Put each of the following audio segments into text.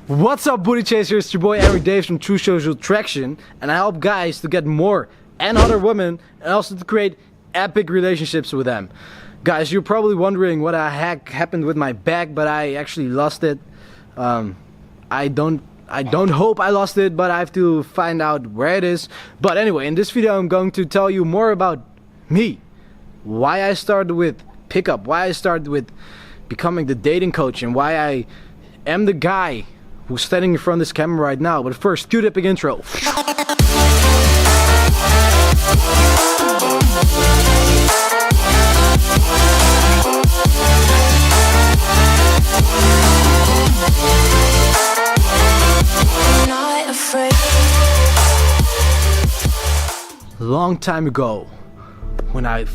What's up, booty chasers? It's your boy Anri from True Social Traction, and I help guys to get more and other women, and also to create epic relationships with them. Guys, you're probably wondering what the heck happened with my bag, but I actually lost it. I don't hope I lost it, but I have to find out where it is. But anyway, in this video I'm going to tell you more about me, why I started with pickup, why I started with becoming the dating coach, and why I am the guy who's standing in front of this camera right now. But first, cue the big intro. Long time ago, when I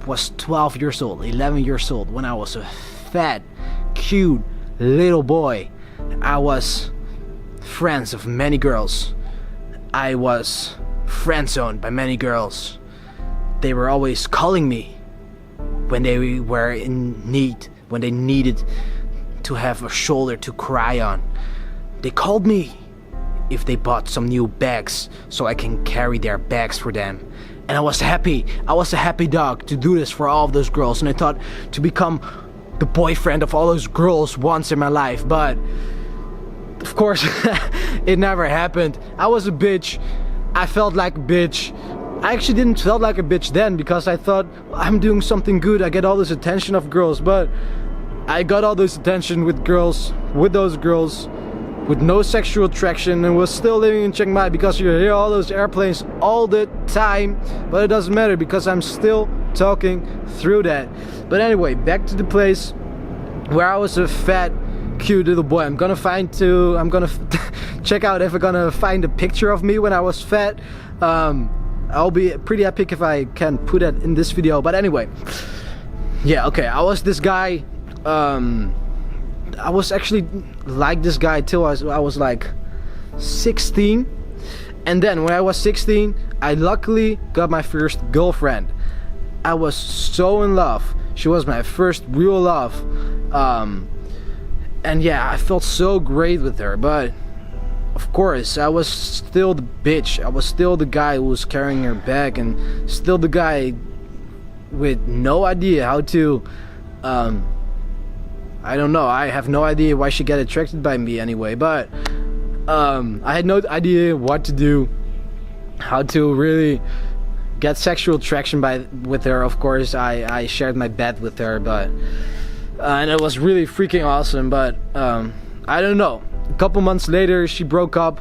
was 12 years old, 11 years old, when I was a fat, cute little boy, I was friends of many girls. I was friend-zoned by many girls. They were always calling me when they were in need, when they needed to have a shoulder to cry on. They called me if they bought some new bags so I can carry their bags for them. And I was happy. I was a happy dog to do this for all of those girls, and I thought to become the boyfriend of all those girls once in my life, but of course it never happened. I was a bitch. I felt like a bitch. I actually didn't feel like a bitch then, because I thought I'm doing something good. I get all this attention of girls, but I got all this attention with girls, with those girls, with no sexual attraction, and was still living in Chiang Mai, because you hear all those airplanes all the time, but it doesn't matter because I'm still talking through that. But anyway, back to the place where I was a fat, cute little boy. I'm gonna check out if I'm gonna find a picture of me when I was fat. I'll be pretty epic if I can put that in this video. But anyway, yeah, okay, I was this guy. I was actually like this guy till I was like 16, and then when I was 16, I luckily got my first girlfriend. I was so in love. She was my first real love, and yeah, I felt so great with her. But of course, I was still the bitch. I was still the guy who was carrying her bag, and still the guy with no idea how to I don't know, I have no idea why she got attracted by me anyway, but I had no idea what to do, how to really get sexual attraction with her. Of course, I shared my bed with her, but and it was really freaking awesome. But I don't know, a couple months later she broke up.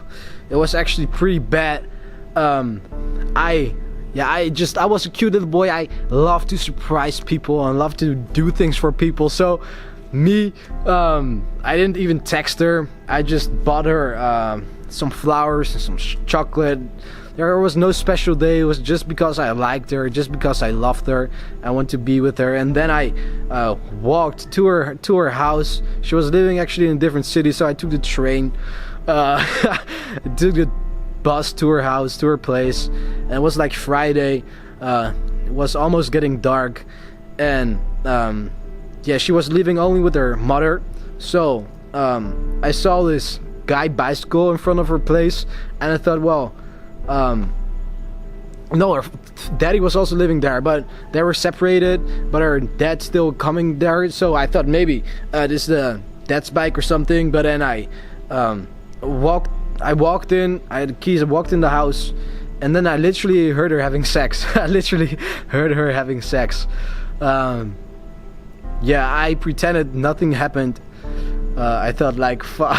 It was actually pretty bad. I was a cute little boy. I love to surprise people and love to do things for people. So me, I didn't even text her. I just bought her some flowers and some chocolate. There was no special day. It was just because I liked her, just because I loved her. I want to be with her. And then I walked to her house. She was living actually in a different city, so I took the train. I took the bus to her house, to her place. And it was like Friday. It was almost getting dark, and yeah, she was living only with her mother. So I saw this guy bicycle in front of her place, and I thought, well, no, her daddy was also living there, but they were separated, but her dad's still coming there. So I thought maybe this is the dad's bike or something. But then I walked in, I had the keys, I walked in the house, and then I literally heard her having sex. I literally heard her having sex. Yeah, I pretended nothing happened. I thought like fuck,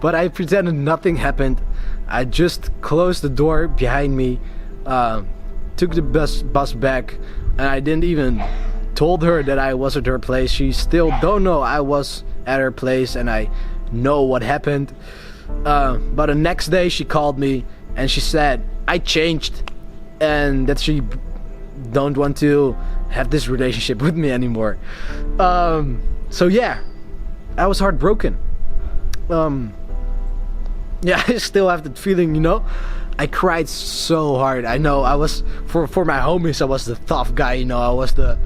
but I pretended nothing happened. I just closed the door behind me, took the bus back, and I didn't even told her that I was at her place. She still don't know I was at her place, and I know what happened. But the next day she called me and she said I changed, and that she don't want to have this relationship with me anymore. So yeah, I was heartbroken. Yeah, I still have that feeling, you know. I cried so hard. I know I was for my homies, I was the tough guy, you know. I was the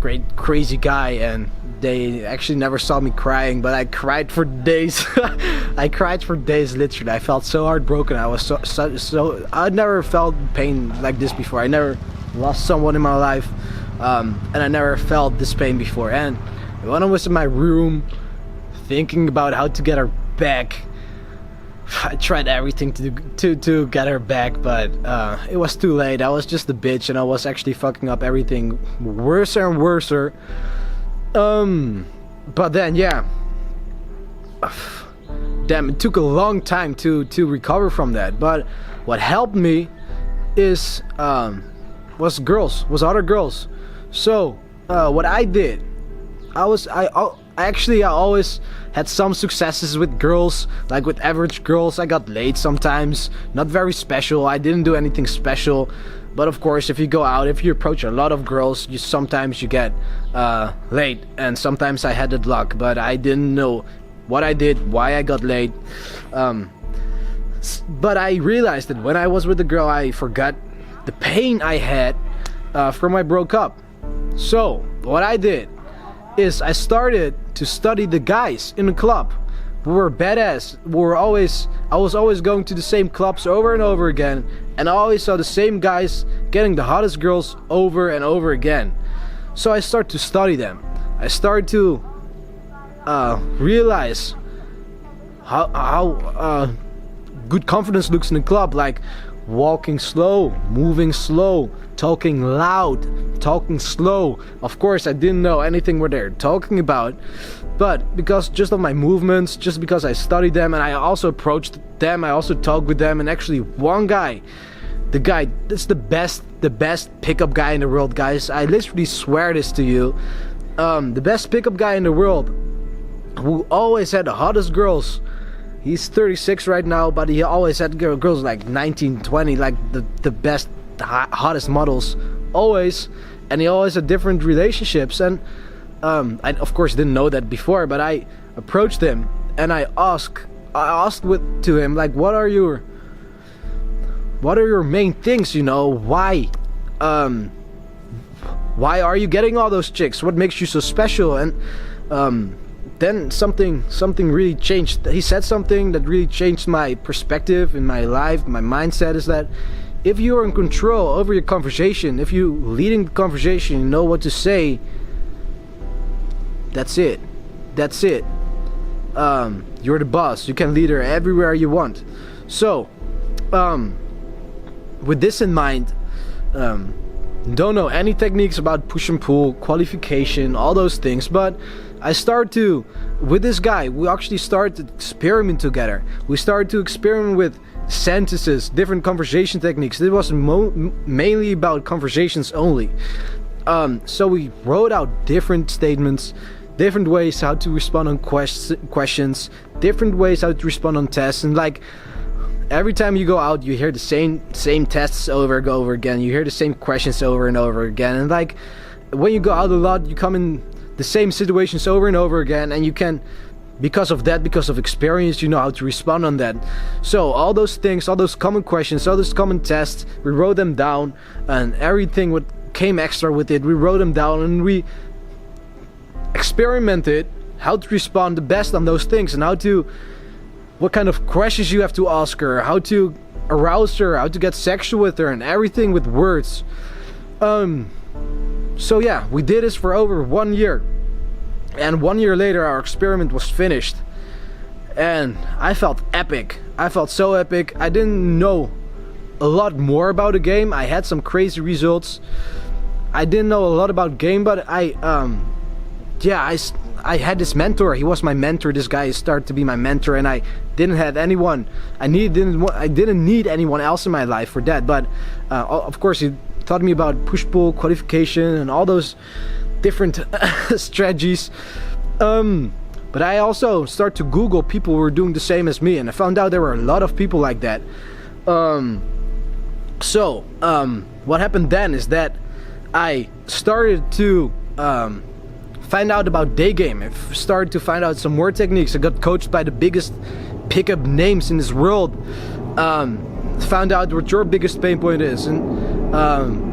great crazy guy, and they actually never saw me crying, but I cried for days. I cried for days, literally. I felt so heartbroken. I was so I'd never felt pain like this before. I never lost someone in my life, and I never felt this pain before. And when I was in my room thinking about how to get her back, I tried everything to get her back, but it was too late. I was just a bitch, and I was actually fucking up everything worse and worse. But then, yeah, damn, it took a long time to recover from that. But what helped me was other girls. So what I did, I always had some successes with girls, like with average girls. I got laid sometimes, not very special. I didn't do anything special, but of course, if you go out, if you approach a lot of girls, sometimes you get laid, and sometimes I had that luck, but I didn't know what I did, why I got laid. But I realized that when I was with the girl, I forgot the pain I had from I broke up. So what I did is I started to study the guys in the club who were badass. I was always going to the same clubs over and over again, and I always saw the same guys getting the hottest girls over and over again. So I started to study them. I started to realize how good confidence looks in the club, like walking slow, moving slow, talking loud, talking slow. Of course, I didn't know anything what they're talking about, but because just of my movements, just because I studied them, and I also approached them, I also talked with them, and actually one guy, the guy that's the best pickup guy in the world, guys. I literally swear this to you. The best pickup guy in the world, who always had the hottest girls. He's 36 right now, but he always had girls like 19, 20, like the best, hottest models, always. And he always had different relationships. And I of course didn't know that before, but I approached him and I asked to him, like, what are your main things? You know, why are you getting all those chicks? What makes you so special? And then something really changed. He said something that really changed my perspective in my life, my mindset, is that if you're in control over your conversation, if you leading the conversation, you know what to say, that's it. You're the boss. You can lead her everywhere you want. So with this in mind, don't know any techniques about push and pull, qualification, all those things, but I started to, with this guy, we actually started to experiment together. We started to experiment with sentences, different conversation techniques. It was mainly about conversations only. So we wrote out different statements, different ways how to respond on questions, different ways how to respond on tests, and like every time you go out, you hear the same tests over and over again. You hear the same questions over and over again, and like when you go out a lot, you come in the same situations over and over again, and you can, because of experience, you know how to respond on that. So all those things, all those common questions, all those common tests, we wrote them down, and everything what came extra with it, we wrote them down, and we experimented how to respond the best on those things, and what kind of questions you have to ask her, how to arouse her, how to get sexual with her, and everything with words. So yeah, we did this for over 1 year, and 1 year later our experiment was finished, and I felt epic. I felt so epic. I didn't know a lot more about the game. I had some crazy results. I didn't know a lot about game, but I had this mentor. He was my mentor. This guy started to be my mentor, and I didn't have anyone. I didn't need anyone else in my life for that. But of course, he taught me about push-pull, qualification, and all those different strategies. But I also started to Google people who were doing the same as me, and I found out there were a lot of people like that. So what happened then is that I started to find out about daygame. I started to find out some more techniques. I got coached by the biggest pickup names in this world. Found out what your biggest pain point is, and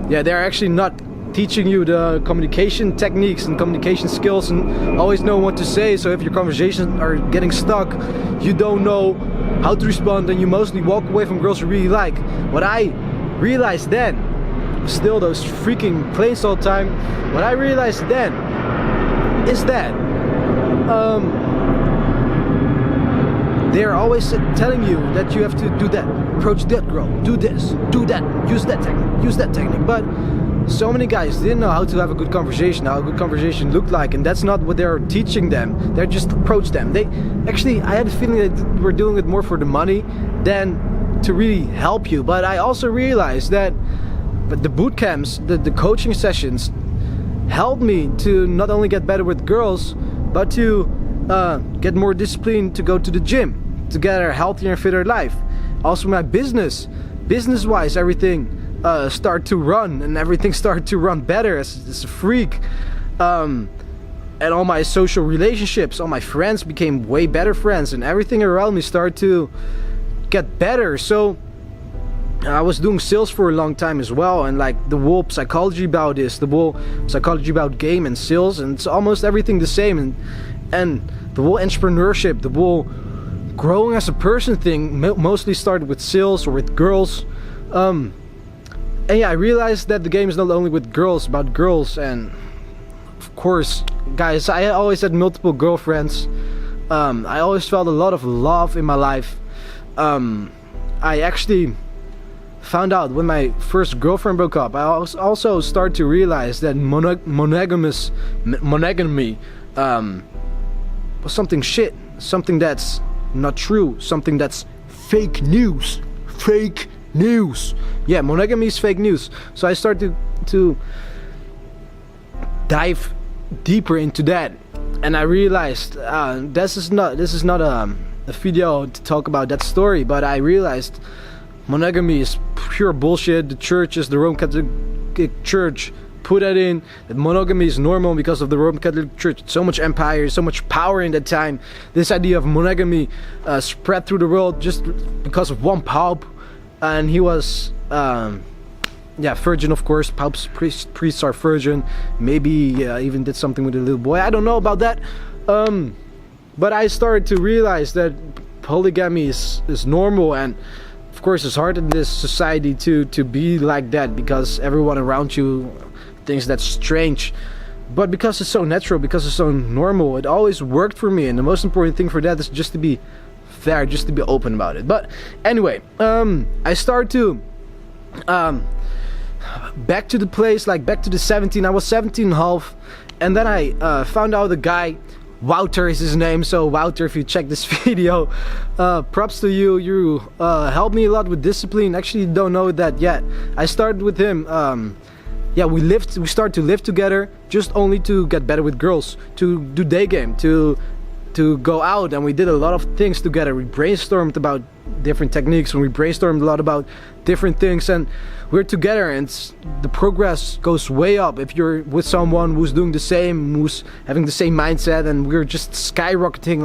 yeah, they're actually not teaching you the communication techniques and communication skills and always know what to say. So if your conversations are getting stuck, you don't know how to respond, and you mostly walk away from girls you really like. What I realized then, still those freaking planes all the time, what I realized then is that they're always telling you that you have to do that, approach that girl, do this, do that, use that technique. But so many guys didn't know how to have a good conversation, how a good conversation looked like, and that's not what they're teaching them. They're just approach them. They actually, I had a feeling that we're doing it more for the money than to really help you. But I also realized that the boot camps, the coaching sessions helped me to not only get better with girls, but to get more discipline to go to the gym, to get a healthier and fitter life. Also my business-wise, everything started to run, and everything started to run better as a freak. And all my social relationships, all my friends became way better friends, and everything around me started to get better. So I was doing sales for a long time as well, and like the whole psychology about this, the whole psychology about game and sales, and it's almost everything the same. And the whole entrepreneurship, the whole growing as a person thing mostly started with sales or with girls. And yeah, I realized that the game is not only with girls, about girls. And of course, guys, I always had multiple girlfriends. I always felt a lot of love in my life. I actually found out when my first girlfriend broke up, I also started to realize that monogamy was something shit, something that's not true, something that's fake news. Yeah, monogamy is fake news. So I started to dive deeper into that, and I realized this is not a video to talk about that story, but I realized monogamy is pure bullshit. The churches, the Roman Catholic Church, put that in, that monogamy is normal because of the Roman Catholic Church. So much empire, so much power in that time. This idea of monogamy spread through the world just because of one pope, and he was virgin, of course. Popes, priests are virgin. Maybe even did something with a little boy. I don't know about that. But I started to realize that polygamy is normal, and of course it's hard in this society to be like that, because everyone around you thinks that's strange. But because it's so natural, because it's so normal, it always worked for me. And the most important thing for that is just to be fair, just to be open about it. But anyway, I started to back to the place, like back to the 17. I was 17 and a half, and then I found out a guy, Wouter is his name. So Wouter, if you check this video, props to you. You helped me a lot with discipline. Actually, don't know that yet. I started with him. We started to live together, just only to get better with girls, to do day game, to go out, and we did a lot of things together. We brainstormed about different techniques, and we brainstormed a lot about different things, and we're together, and the progress goes way up if you're with someone who's doing the same, who's having the same mindset, and we're just skyrocketing.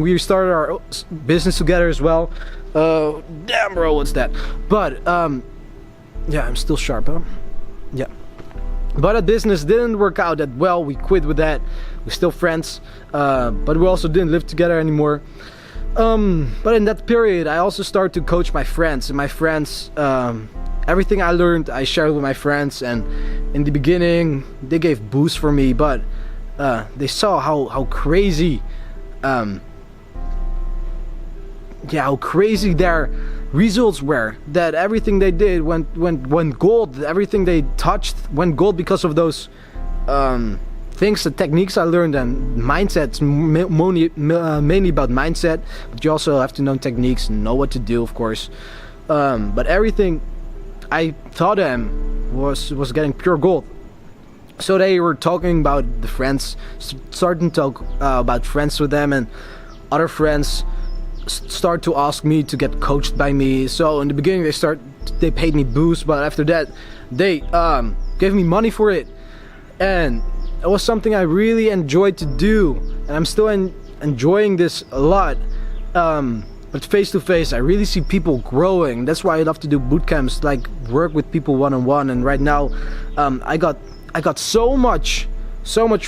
We started our business together as well. Damn, bro, what's that? But yeah, I'm still sharp, huh? Yeah. But that business didn't work out that well. We quit with that. We're still friends, but we also didn't live together anymore. But in that period, I also started to coach my friends. And my friends, everything I learned, I shared with my friends. And in the beginning, they gave boosts for me, but they saw how crazy, how crazy their results were. That everything they did went gold. Everything they touched went gold because of those things, the techniques I learned, and mindsets, mainly about mindset, but you also have to know techniques and know what to do, of course. But everything I taught them was getting pure gold. So they were talking about the friends, starting to talk about friends with them, and other friends start to ask me to get coached by me. So in the beginning they paid me boosts, but after that they gave me money for it, and it was something I really enjoyed to do, and I'm still enjoying this a lot. but face to face I really see people growing. That's why I love to do boot camps, like work with people one-on-one. And right now I got so much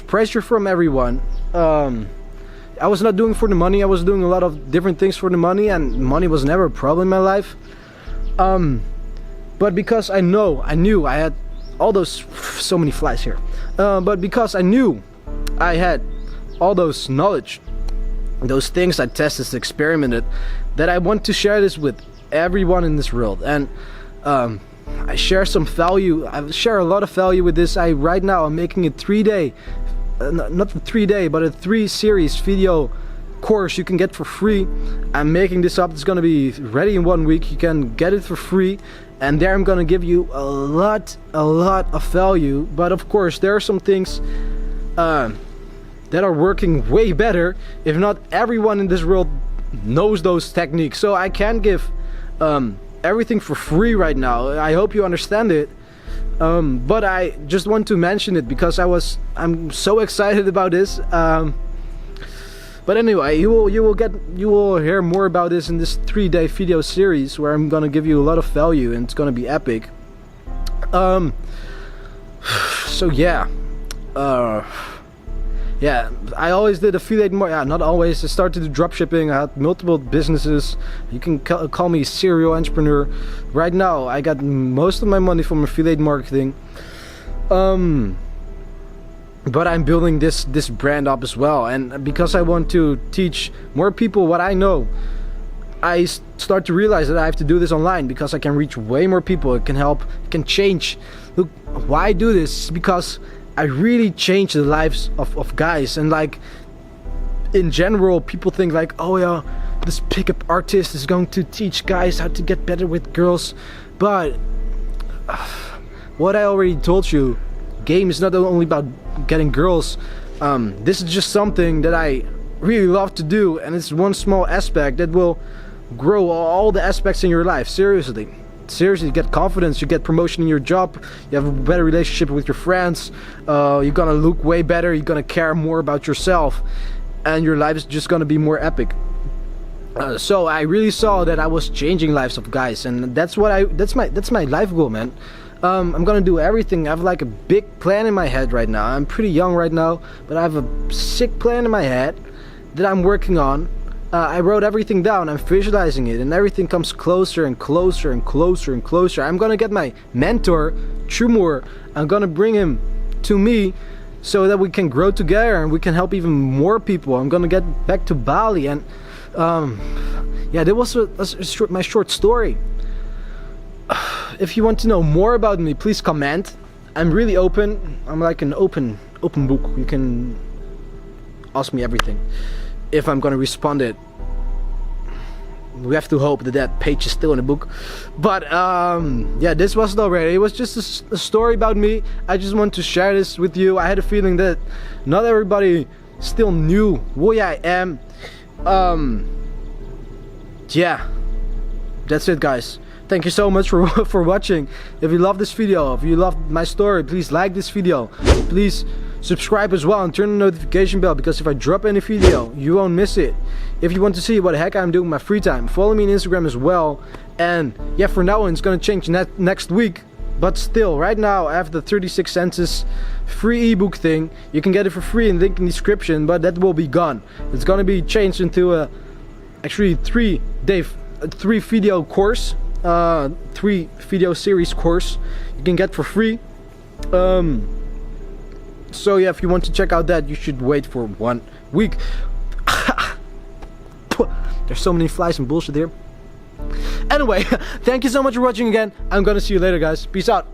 pressure from everyone. I was not doing for the money. I was doing a lot of different things for the money, and money was never a problem in my life. But because I knew I had all those, so many flies here, but because I knew I had all those knowledge, those things I tested, experimented, that I want to share this with everyone in this world. And I share some value. I share a lot of value with this. Right now I'm making a 3-day, not a 3-day, but a 3-series video course you can get for free. I'm making this up. It's gonna be ready in 1 week. You can get it for free, and there I'm gonna give you a lot of value. But of course there are some things that are working way better. If not everyone in this world knows those techniques, so I can't give everything for free right now. I hope you understand it. But I just want to mention it because I'm so excited about this. But anyway, you will hear more about this in this 3-day video series where I'm gonna give you a lot of value, and it's gonna be epic. So yeah, yeah, I always did affiliate marketing. Yeah, not always. I started to drop shipping. I had multiple businesses. You can call me a serial entrepreneur. Right now, I got most of my money from affiliate marketing. But I'm building this brand up as well, and because I want to teach more people what I know, I start to realize that I have to do this online because I can reach way more people. It can help. It can change. Look, why I do this is because I really change the lives of guys. And like in general, people think like, oh yeah, this pickup artist is going to teach guys how to get better with girls. But what I already told you, game is not only about getting girls. This is just something that I really love to do, and it's one small aspect that will grow all the aspects in your life. Seriously, you get confidence, you get promotion in your job, you have a better relationship with your friends, you're gonna look way better, you're gonna care more about yourself, and your life is just gonna be more epic. So I really saw that I was changing lives of guys, and that's my life goal, man. I'm gonna do everything. I have like a big plan in my head right now. I'm pretty young right now, but I have a sick plan in my head that I'm working on. I wrote everything down. I'm visualizing it, and everything comes closer and closer and closer and closer. I'm gonna get my mentor, Trumor. I'm gonna bring him to me so that we can grow together and we can help even more people. I'm gonna get back to Bali, and yeah, that was my short story. If you want to know more about me, please comment. I'm really open. I'm like an open book. You can ask me everything. If I'm gonna respond it, we have to hope that page is still in the book. But yeah, this wasn't already. It was just a story about me. I just want to share this with you. I had a feeling that not everybody still knew who I am. Yeah, that's it, guys. Thank you so much for watching. If you love this video, if you love my story, please like this video. Please subscribe as well and turn the notification bell, because if I drop any video, you won't miss it. If you want to see what the heck I'm doing in my free time, follow me on Instagram as well. And yeah, for now on, it's gonna change next week. But still, right now I have the 36 sentences free ebook thing. You can get it for free in the link in the description, but that will be gone. It's gonna be changed into a actually 3 video course. 3 video series course you can get for free. So yeah, if you want to check out that, you should wait for 1 week. There's so many flies and bullshit here. Anyway, thank you so much for watching again. I'm gonna see you later, guys. Peace out.